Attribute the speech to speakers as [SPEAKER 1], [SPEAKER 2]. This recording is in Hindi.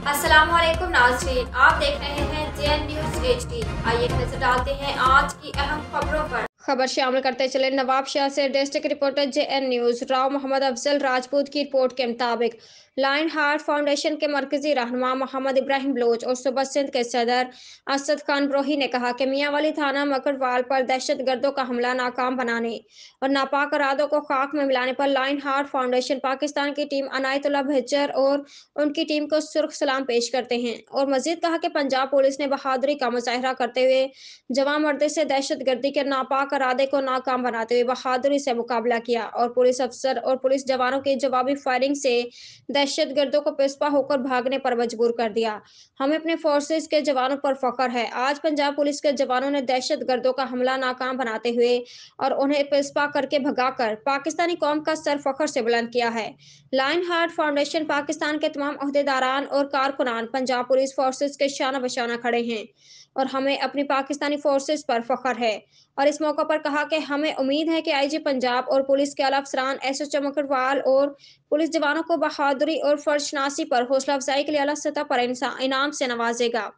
[SPEAKER 1] अस्सलामुअलैकुम नाज़रीन, आप देख रहे हैं जेएन न्यूज़ एचडी। आइए नजर डालते हैं आज की अहम खबरों पर। खबर शामिल करते चले नवाब शाह से district reporter JN news. Rao Mohammad Afzal Rajput की रिपोर्ट के मुताबिक लाइन हार्ट फाउंडेशन के मरकजी रहनुमा मोहम्मद इब्राहिम बलोच और सूबा सिंध के सदर असद खान ब्रोही ने कहा कि मियांवाली थाना मकड़वाल पर दहशत गर्दों का हमला नाकाम बनाने और नापाक इरादों को खाक में मिलाने पर लाइन हार्ट फाउंडेशन पाकिस्तान की टीम अनायतुल्लाह बहज्जर और उनकी टीम को सुर्ख सलाम पेश करते हैं। और मजीद कहा कि पंजाब पुलिस ने बहादुरी का मुजाहरा करते हुए जवां मर्दी से दहशत गर्दी के नापाक इरादे को नाकाम बनाते हुए बहादुरी से मुकाबला किया और पुलिस अफसर और पुलिस जवानों की जवाबी फायरिंग से दहशत गर्दों को पिस्पा होकर भागने पर मजबूर कर दिया। हमें अपने फोर्सेज के जवानों पर फख्र है। आज पंजाब पुलिस के जवानों ने दहशत गर्दों का हमला नाकाम बनाते हुए और उन्हें पिस्पा करके भगाकर पाकिस्तानी कौम का सर फख्र से बुलंद किया है। लाइन हार्ट फाउंडेशन पाकिस्तान के तमाम अहदेदारान और कारकुनान पंजाब पुलिस फोर्सेज के शाना बशाना खड़े हैं और हमें अपनी पाकिस्तानी फोर्सेज पर फख्र है। और इस मौके पर कहा कि हमें उम्मीद है कि आईजी पंजाब और पुलिस के आला अफसरान एसएचओ मकड़वाल और पुलिस जवानों को बहादुरी और फर्जशनासी पर हौसला अफजाई के लिए अला सतह पर इनाम से नवाजेगा।